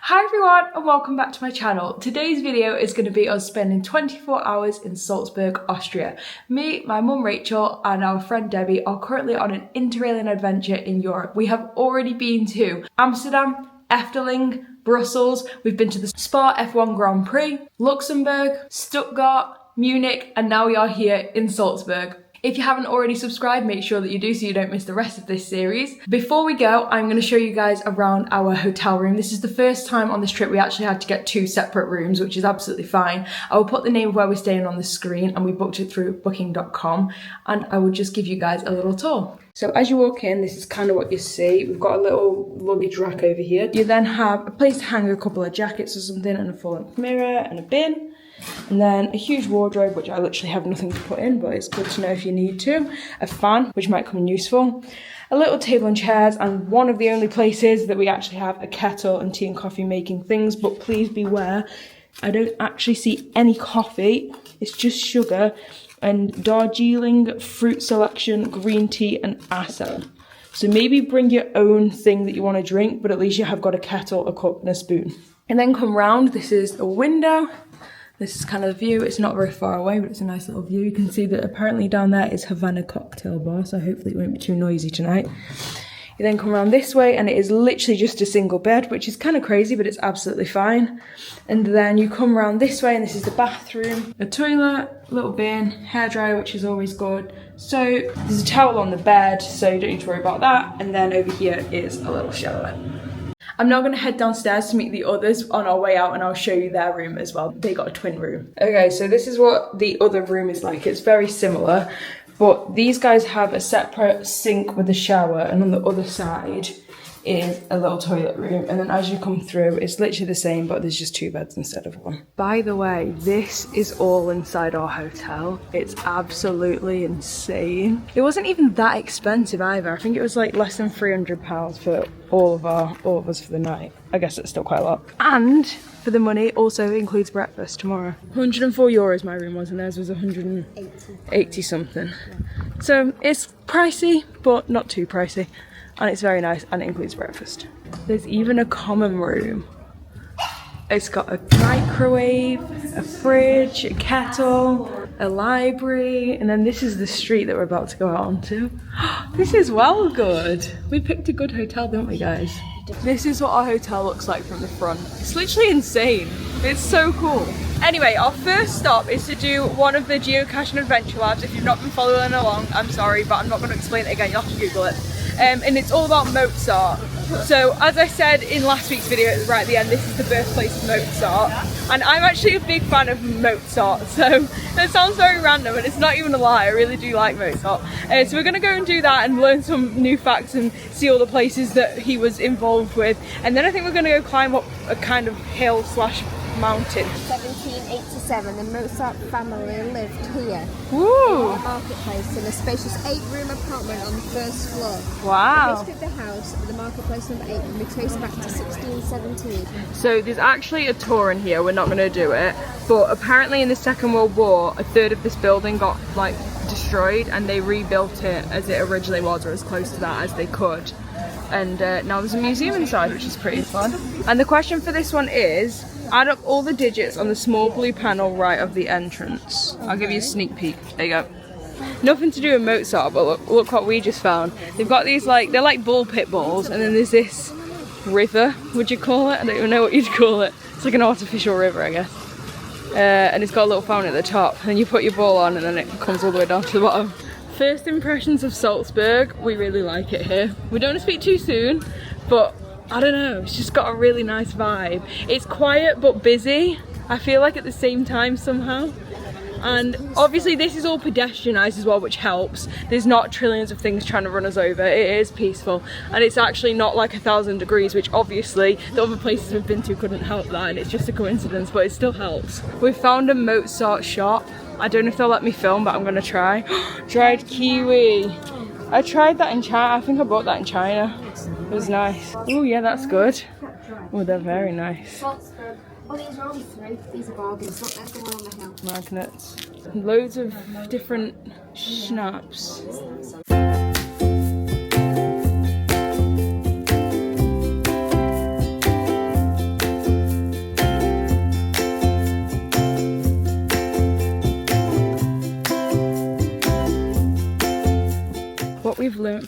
Hi everyone and welcome back to my channel. Today's video is going to be us spending 24 hours in Salzburg, Austria. Me, my mum Rachel and our friend Debbie are currently on an interrailing adventure in Europe. We have already been to Amsterdam, Efteling, Brussels, we've been to the Spa F1 Grand Prix, Luxembourg, Stuttgart, Munich, and now we are here in Salzburg. If you haven't already subscribed, make sure that you do so you don't miss the rest of this series. Before we go, I'm going to show you guys around our hotel room. This is the first time on this trip we actually had to get two separate rooms, which is absolutely fine. I will put the name of where we're staying on the screen and we booked it through booking.com, and I will just give you guys a little tour. So as you walk in, this is kind of what you see. We've got a little luggage rack over here. You then have a place to hang a couple of jackets or something and a full-length mirror and a bin. And then a huge wardrobe, which I literally have nothing to put in, but it's good to know if you need to. A fan, which might come in useful. A little table and chairs, and one of the only places that we actually have a kettle and tea and coffee making things, but please beware, I don't actually see any coffee. It's just sugar and Darjeeling fruit selection, green tea and asam. So maybe bring your own thing that you want to drink, but at least you have got a kettle, a cup and a spoon. And then come round, this is a window. This is kind of the view. It's not very far away, but it's a nice little view. You can see that apparently down there is Havana cocktail bar, so hopefully it won't be too noisy tonight. You then come around this way and it is literally just a single bed, which is kind of crazy, but it's absolutely fine. And then you come around this way and this is the bathroom, a toilet, little bin, hairdryer, which is always good. So there's a towel on the bed, so you don't need to worry about that. And then over here is a little shower. I'm now going to head downstairs to meet the others on our way out, and I'll show you their room as well. They got a twin room. Okay, so this is what the other room is like. It's very similar, but these guys have a separate sink with a shower, and on the other side is a little toilet room. And then as you come through, it's literally the same, but there's just two beds instead of one. By the way, this is all inside our hotel. It's absolutely insane. It wasn't even that expensive either. I think it was like less than £300 for all of us for the night. I guess it's still quite a lot. And for the money, also includes breakfast tomorrow. €104 my room was, and theirs was 180 something. So it's pricey, but not too pricey. And it's very nice, and it includes breakfast. There's even a common room. It's got a microwave, a fridge, a kettle, a library, and then this is the street that we're about to go out onto. This is well good. We picked a good hotel, didn't we, guys? This is what our hotel looks like from the front. It's literally insane. It's so cool. Anyway, our first stop is to do one of the geocaching adventure labs. If you've not been following along, I'm sorry, but I'm not going to explain it again. You'll have to Google it. And it's all about Mozart. So as I said in last week's video right at the end, this is the birthplace of Mozart, and I'm actually a big fan of Mozart, so that sounds very random and it's not even a lie. I really do like Mozart. So we're going to go and do that and learn some new facts and see all the places that he was involved with, and then I think we're going to go climb up a kind of hill slash mountain. 1787, the Mozart family lived here. Woo! In the marketplace in a spacious 8-room apartment on the first floor. Wow! The history of the house, the marketplace number 8, can be traced back to 1617. So there's actually a tour in here. We're not going to do it, but apparently in the Second World War, a third of this building got like destroyed, and they rebuilt it as it originally was, or as close to that as they could. And now there's a museum inside, which is pretty fun. And the question for this one is, add up all the digits on the small blue panel right of the entrance. I'll give you a sneak peek. There you go. Nothing to do with Mozart, but look what we just found. They've got these like, they're like bull pit bulls, and then there's this river, would you call it? I don't even know what you'd call it. It's like an artificial river, I guess. And it's got a little fountain at the top, and you put your ball on and then it comes all the way down to the bottom. First impressions of Salzburg, we really like it here. We don't want to speak too soon, but I don't know, it's just got a really nice vibe. It's quiet but busy, I feel like, at the same time somehow. And obviously this is all pedestrianised as well, which helps. There's not trillions of things trying to run us over. It is peaceful, and it's actually not like 1,000 degrees, which obviously the other places we've been to couldn't help that, and it's just a coincidence, but it still helps. We found a Mozart shop. I don't know if they'll let me film, but I'm gonna try. Dried kiwi. I tried that in China. I think I bought that in China. It was nice. Oh yeah, that's good. Oh, they're very nice. Salzburg. Oh, these are only 3. These are bargains. Look, there's the one on the hill. Magnets. Loads of different schnapps.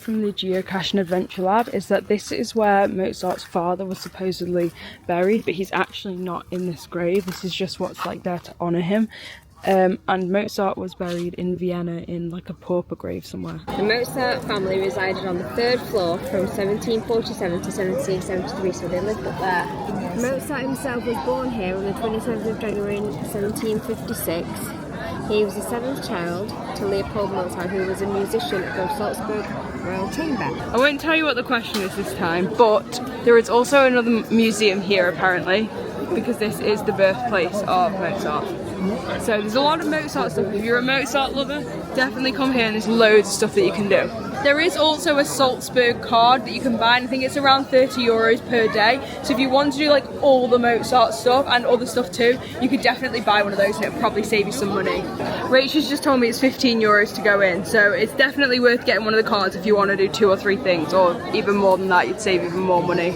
learnt from the Geocaching Adventure Lab is that this is where Mozart's father was supposedly buried, but he's actually not in this grave. This is just what's like there to honour him. And Mozart was buried in Vienna in like a pauper grave somewhere. The Mozart family resided on the 3rd floor from 1747 to 1773, so they lived up there. Mozart himself was born here on the 27th of January 1756. He was the 7th child to Leopold Mozart, who was a musician of the Salzburg Royal Chamber. I won't tell you what the question is this time, but there is also another museum here apparently, because this is the birthplace of Mozart. So there's a lot of Mozart stuff. If you're a Mozart lover, definitely come here and there's loads of stuff that you can do. There is also a Salzburg card that you can buy, and I think it's around €30 per day. So if you want to do like all the Mozart stuff and other stuff too, you could definitely buy one of those and it'll probably save you some money. Rachel's just told me it's €15 to go in, so it's definitely worth getting one of the cards if you want to do 2 or 3 things, or even more than that, you'd save even more money.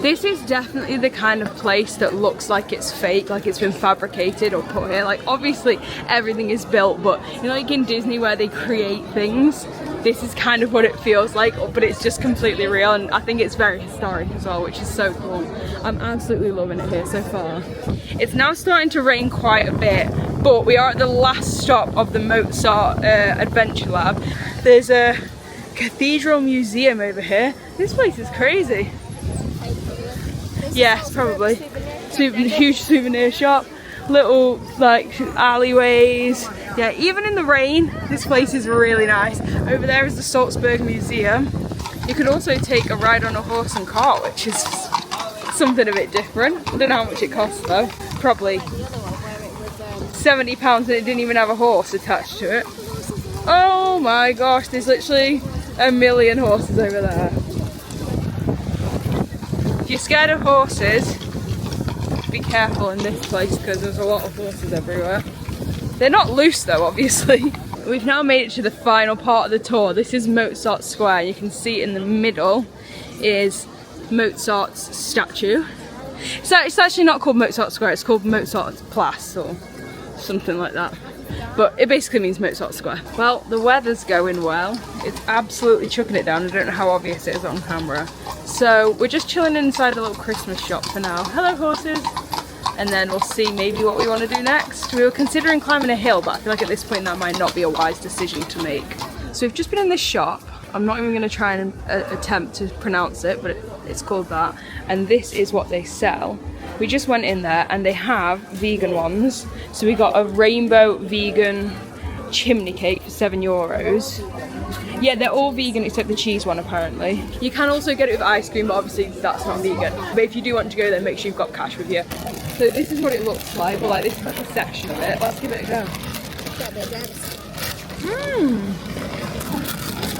This is definitely the kind of place that looks like it's fake, like it's been fabricated or put here. Like obviously everything is built, but you know, like in Disney where they create things, this is kind of what it feels like, but it's just completely real, and I think it's very historic as well, which is so cool. I'm absolutely loving it here so far. It's now starting to rain quite a bit, but we are at the last stop of the Mozart Adventure Lab. There's a cathedral museum over here. This place is crazy. Yes, probably. Huge souvenir shop, little like alleyways. Yeah, even in the rain, this place is really nice. Over there is the Salzburg Museum. You could also take a ride on a horse and cart, which is something a bit different. I don't know how much it costs though. Probably £70, and it didn't even have a horse attached to it. Oh my gosh, there's literally a million horses over there. If you're scared of horses, be careful in this place because there's a lot of horses everywhere. They're not loose though, obviously. We've now made it to the final part of the tour. This is Mozart Square. You can see in the middle is Mozart's statue. So it's actually not called Mozart Square, it's called Mozart's Place or something like that. But it basically means Mozart Square. Well, the weather's going well. It's absolutely chucking it down. I don't know how obvious it is on camera. So we're just chilling inside a little Christmas shop for now. Hello horses! And then we'll see maybe what we want to do next. We were considering climbing a hill, but I feel like at this point that might not be a wise decision to make. So we've just been in this shop. I'm not even going to try and attempt to pronounce it, but it's called that. And this is what they sell. We just went in there and they have vegan ones. So we got a rainbow vegan chimney cake for €7. Yeah, they're all vegan except the cheese one apparently. You can also get it with ice cream, but obviously that's not vegan. But if you do want to go there, make sure you've got cash with you. So this is what it looks like, but like this is like a section of it. Let's give it a go.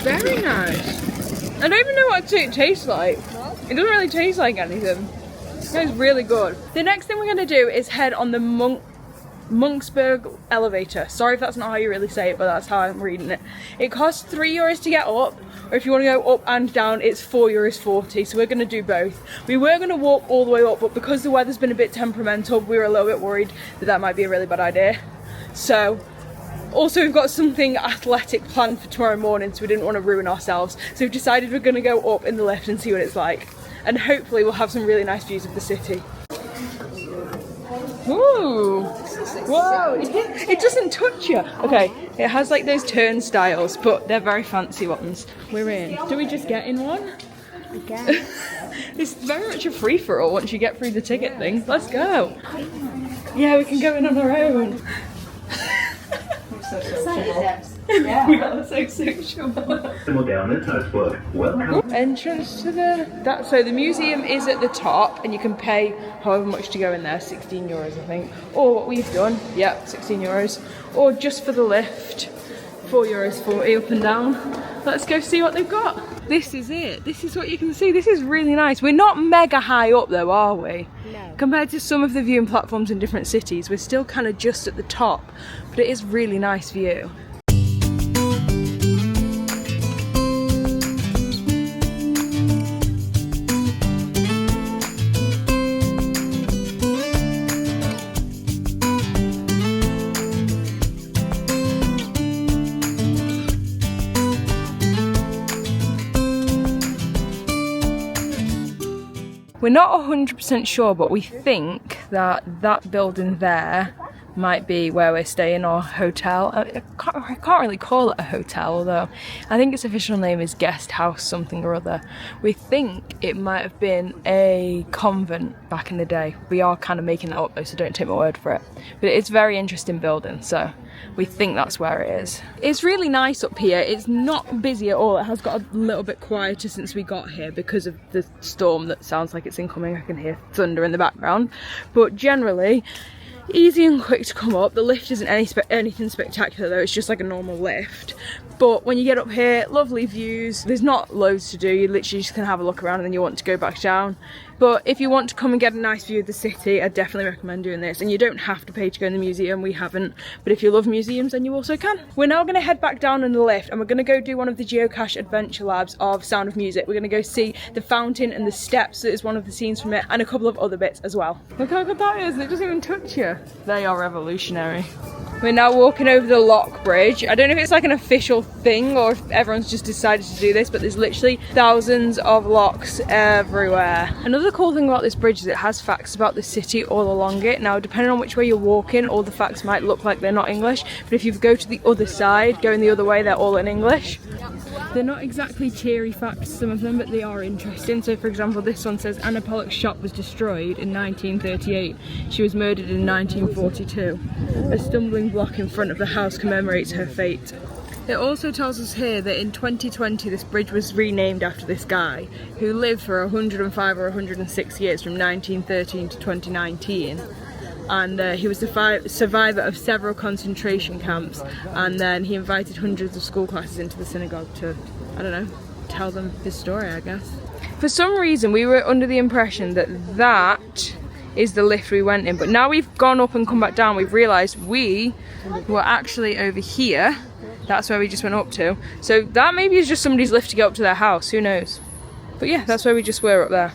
Very nice. I don't even know what it tastes like. It doesn't really taste like anything. It's really good. The next thing we're going to do is head on the Monksberg elevator. Sorry if that's not how you really say it, but that's how I'm reading it. It costs €3 to get up, or if you want to go up and down, it's €4.40. So we're going to do both. We were going to walk all the way up, but because the weather's been a bit temperamental, we were a little bit worried that that might be a really bad idea. So, also we've got something athletic planned for tomorrow morning, so we didn't want to ruin ourselves. So we've decided we're going to go up in the lift and see what it's like. And hopefully we'll have some really nice views of the city. Ooh! Whoa! It doesn't touch you! Okay, it has like those turnstiles, but they're very fancy ones. We're in. Do we just get in one? I guess. It's very much a free-for-all once you get through the ticket thing. Let's go! Yeah, we can go in on our own. Yeah. We are so social. Moderne Salzburg. Welcome. Entrance to so the museum is at the top, and you can pay however much to go in there, €16 I think. Or what we've done, yeah, €16. Or just for the lift, €4.40 up and down. Let's go see what they've got. This is it. This is what you can see. This is really nice. We're not mega high up though, are we? No. Compared to some of the viewing platforms in different cities, we're still kind of just at the top, but it is really nice view. We're not 100% sure, but we think that that building there might be where we're staying, or hotel. I can't really call it a hotel, although I think its official name is guest house something or other. We think it might have been a convent back in the day. We are kind of making that up though, so don't take my word for it. But it's a very interesting building, so we think that's where it is. It's really nice up here. It's not busy at all. It has got a little bit quieter since we got here because of the storm that sounds like it's incoming. I can hear thunder in the background, but generally easy and quick to come up. The lift isn't anything spectacular though, it's just like a normal lift. But when you get up here, lovely views. There's not loads to do, you literally just can have a look around and then you want to go back down. But if you want to come and get a nice view of the city, I definitely recommend doing this. And you don't have to pay to go in the museum, we haven't. But if you love museums, then you also can. We're now going to head back down in the lift and we're going to go do one of the geocache adventure labs of Sound of Music. We're going to go see the fountain and the steps that is one of the scenes from it, and a couple of other bits as well. Look how good that is, it doesn't even touch you. They are revolutionary. We're now walking over the lock bridge. I don't know if it's like an official thing or if everyone's just decided to do this, but there's literally thousands of locks everywhere. Another cool thing about this bridge is it has facts about the city all along it. Now, depending on which way you're walking, all the facts might look like they're not English, but if you go to the other side, going the other way, they're all in English. They're not exactly cheery facts, some of them, but they are interesting. So for example, this one says Anna Pollock's shop was destroyed in 1938. She was murdered in 1942. A stumbling block in front of the house commemorates her fate. It also tells us here that in 2020 this bridge was renamed after this guy who lived for 105 or 106 years from 1913 to 2019. And he was the survivor of several concentration camps, and then he invited hundreds of school classes into the synagogue to, I don't know, tell them his story, I guess. For some reason we were under the impression that that is the lift we went in, but now we've gone up and come back down, we've realised we were actually over here. That's where we just went up to. So that maybe is just somebody's lift to get up to their house, who knows. But yeah, that's where we just were up there.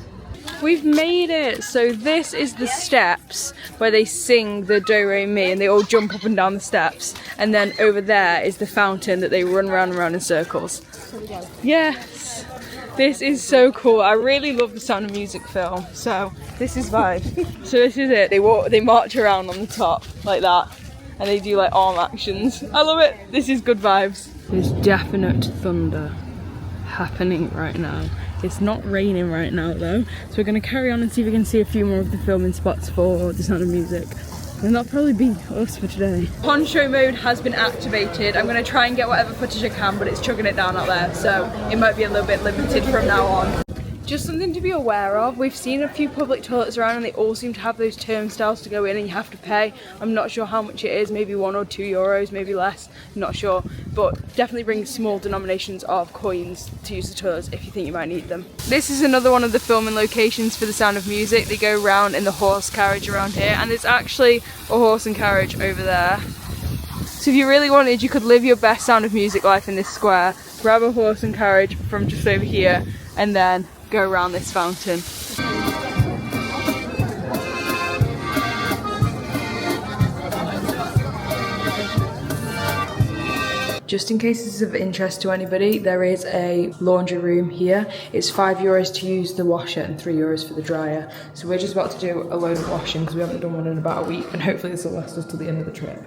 We've made it! So this is the steps where they sing the Do Re Mi and they all jump up and down the steps. And then over there is the fountain that they run round and round in circles. Yes! This is so cool. I really love the Sound of Music film. So this is vibe. So this is it. They march around on the top like that. And they do like arm actions. I love it. This is good vibes. There's definite thunder happening right now. It's not raining right now though, so we're going to carry on and see if we can see a few more of the filming spots for the Sound of Music. And that'll probably be us for today. Poncho mode has been activated. I'm going to try and get whatever footage I can, but it's chugging it down out there, so it might be a little bit limited from now on. Just something to be aware of. We've seen a few public toilets around and they all seem to have those turnstiles to go in and you have to pay. I'm not sure how much it is, maybe €1 or €2, maybe less, I'm not sure. But definitely bring small denominations of coins to use the toilets if you think you might need them. This is another one of the filming locations for the Sound of Music. They go round in the horse carriage around here, and there's actually a horse and carriage over there. So if you really wanted, you could live your best Sound of Music life in this square, grab a horse and carriage from just over here, and then go around this fountain. Just in case this is of interest to anybody, there is a laundry room here. It's €5 to use the washer and €3 for the dryer. So we're just about to do a load of washing because we haven't done one in about a week, and hopefully this will last us till the end of the trip.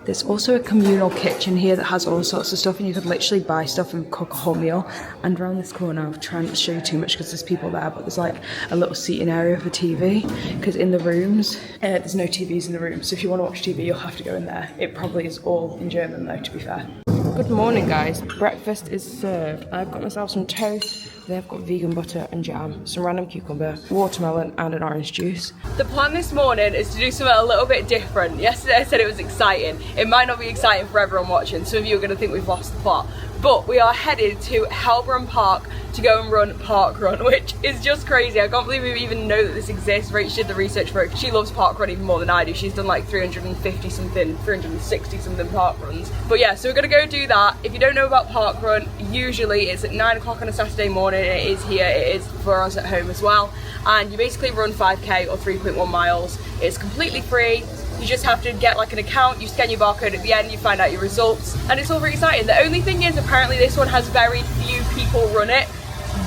There's also a communal kitchen here that has all sorts of stuff, and you could literally buy stuff and cook a whole meal. And around this corner, I'm trying to show you too much because there's people there, but there's like a little seating area for TV, because in the rooms, there's no TVs in the room. So if you want to watch TV, you'll have to go in there. It probably is all in German though, to be fair. Good morning guys, breakfast is served. I've got myself some toast. They've got vegan butter and jam, some random cucumber, watermelon and an orange juice. The plan this morning is to do something a little bit different. Yesterday I said it was exciting. It might not be exciting for everyone watching. Some of you are going to think we've lost the plot. But we are headed to Hellbrun Park to go and run Park Run, which is just crazy. I can't believe we even know that this exists. Rach did the research for it. She loves Park Run even more than I do. She's done like 350 something, 360 something Park Runs. But yeah, so we're gonna go do that. If you don't know about Park Run, usually it's at 9 o'clock on a Saturday morning. It is here, it is for us at home as well. And you basically run 5k or 3.1 miles. It's completely free. You just have to get like an account, you scan your barcode at the end, you find out your results, and it's all very exciting. The only thing is, apparently this one has very few people run it,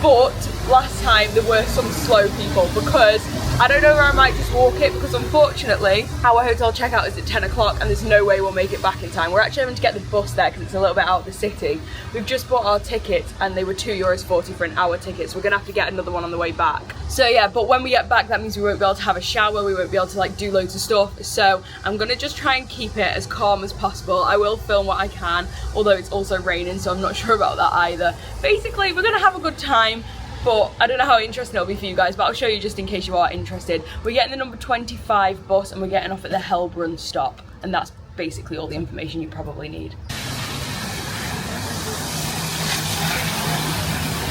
but last time there were some slow people, because I don't know where I might just walk it, because unfortunately our hotel checkout is at 10 o'clock and there's no way we'll make it back in time. We're actually having to get the bus there because it's a little bit out of the city. We've just bought our tickets and they were €2.40 for an hour ticket, so we're gonna have to get another one on the way back. So yeah, but when we get back that means we won't be able to have a shower, we won't be able to like do loads of stuff, so I'm gonna just try and keep it as calm as possible. I will film what I can, although it's also raining, so I'm not sure about that either. Basically, we're gonna have a good time, but I don't know how interesting it'll be for you guys, but I'll show you just in case you are interested. We're getting the number 25 bus and we're getting off at the Hellbrun stop, and that's basically all the information you probably need.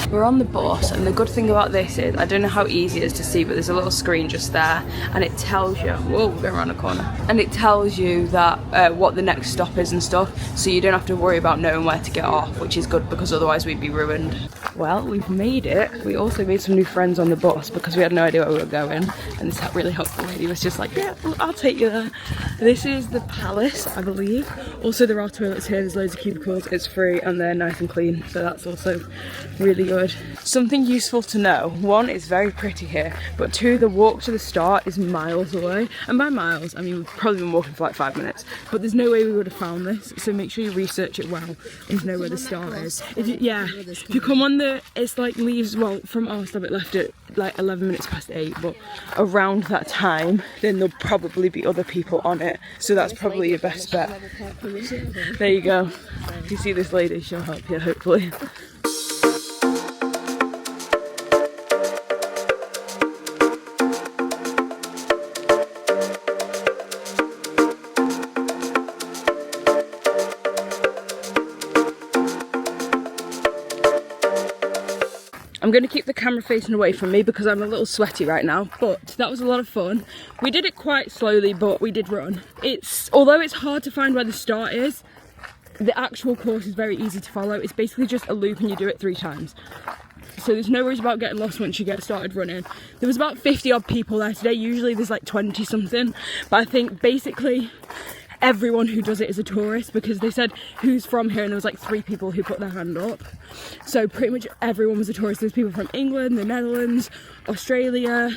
We're on the bus, and the good thing about this is, I don't know how easy it is to see, but there's a little screen just there and it tells you, whoa, we're going around a corner, and it tells you that what the next stop is and stuff, so you don't have to worry about knowing where to get off, which is good because otherwise we'd be ruined. Well, we've made it. We also made some new friends on the bus because we had no idea where we were going, and this really helpful lady was just like, yeah, well, I'll take you there. This is the palace, I believe. Also, there are toilets here, there's loads of cubicles, it's free and they're nice and clean, so that's also really good. Something useful to know: one, it's very pretty here, but two, the walk to the start is miles away, and by miles I mean we've probably been walking for like 5 minutes, but there's no way we would have found this, so make sure you research it well and know where the start is. If you come on the, it's like leaves, well, from our stop it left at like 11 minutes past 8, but around that time then there'll probably be other people on it, so that's probably your best bet. There you go. If you see this lady, she'll help you hopefully. I'm going to keep the camera facing away from me because I'm a little sweaty right now, but that was a lot of fun. We did it quite slowly, but we did run. Although it's hard to find where the start is, the actual course is very easy to follow. It's basically just a loop and you do it 3 times. So there's no worries about getting lost once you get started running. There was about 50 odd people there today. Usually there's like 20 something, but I think basically everyone who does it is a tourist, because they said who's from here and there was like 3 people who put their hand up, so pretty much everyone was a tourist. There's people from England, the Netherlands, Australia,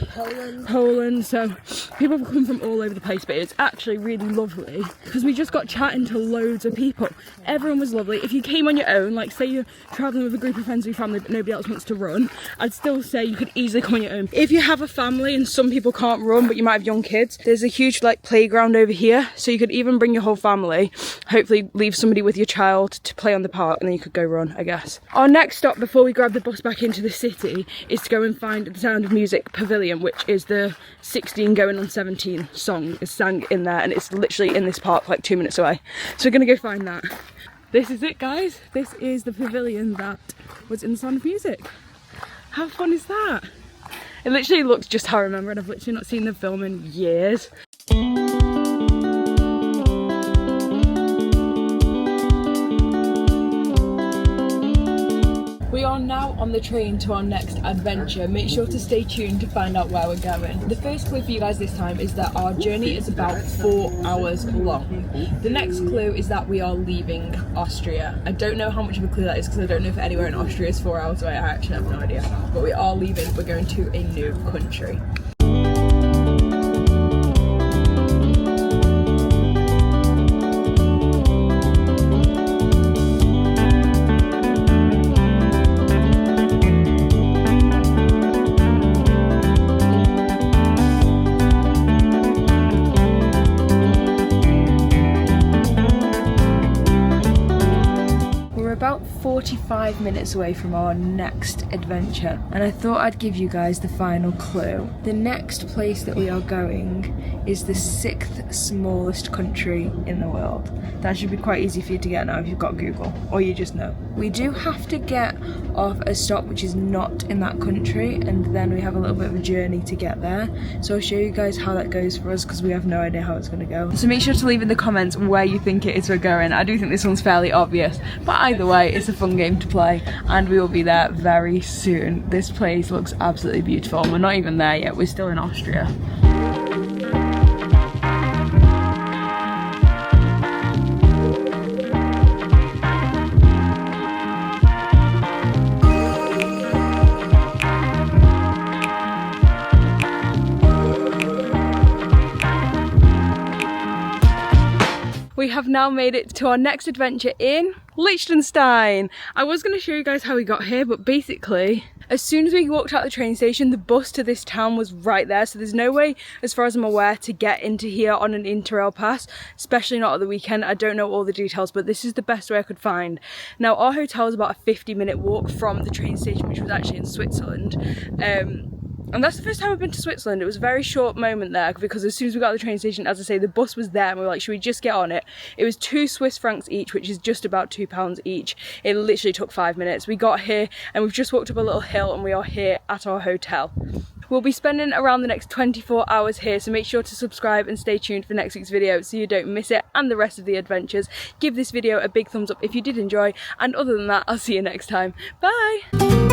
Poland, so people come from all over the place, but it's actually really lovely because we just got chatting to loads of people. Everyone was lovely. If you came on your own, like say you're traveling with a group of friends or your family but nobody else wants to run, I'd still say you could easily come on your own. If you have a family and some people can't run but you might have young kids, there's a huge like playground over here, so you could even bring your whole family, hopefully leave somebody with your child to play on the park, and then you could go run, I guess. Our next stop before we grab the bus back into the city is to go and find the Sound of Music Pavilion, which is the 16 going on 17 song is sang in there, and it's literally in this park like 2 minutes away, so we're gonna go find that. This is it, guys. This is the pavilion that was in the Sound of Music. How fun is that? It literally looks just how I remember it. I've literally not seen the film in years. We are now on the train to our next adventure. Make sure to stay tuned to find out where we're going. The first clue for you guys this time is that our journey is about 4 hours long. The next clue is that we are leaving Austria. I don't know how much of a clue that is because I don't know if anywhere in Austria is 4 hours away. I actually have no idea. But we are leaving. We're going to a new country. About 45 minutes away from our next adventure, and I thought I'd give you guys the final clue. The next place that we are going is the 6th smallest country in the world. That should be quite easy for you to get now if you've got Google, or you just know. We do have to get off a stop which is not in that country, and then we have a little bit of a journey to get there. So I'll show you guys how that goes for us because we have no idea how it's going to go. So make sure to leave in the comments where you think it is we're going. I do think this one's fairly obvious, but either way it's a fun game to play and we will be there very soon. This place looks absolutely beautiful and we're not even there yet, we're still in Austria. We have now made it to our next adventure in Liechtenstein. I was going to show you guys how we got here, but basically as soon as we walked out the train station, the bus to this town was right there, so there's no way, as far as I'm aware, to get into here on an Interrail pass, especially not at the weekend. I don't know all the details, but this is the best way I could find. Now, our hotel is about a 50-minute walk from the train station, which was actually in Switzerland. And that's the first time I've been to Switzerland. It was a very short moment there, because as soon as we got to the train station, as I say, the bus was there and we were like, should we just get on it? It was 2 Swiss francs each, which is just about £2 each. It literally took 5 minutes. We got here and we've just walked up a little hill and we are here at our hotel. We'll be spending around the next 24 hours here, so make sure to subscribe and stay tuned for next week's video so you don't miss it and the rest of the adventures. Give this video a big thumbs up if you did enjoy, and other than that, I'll see you next time. Bye!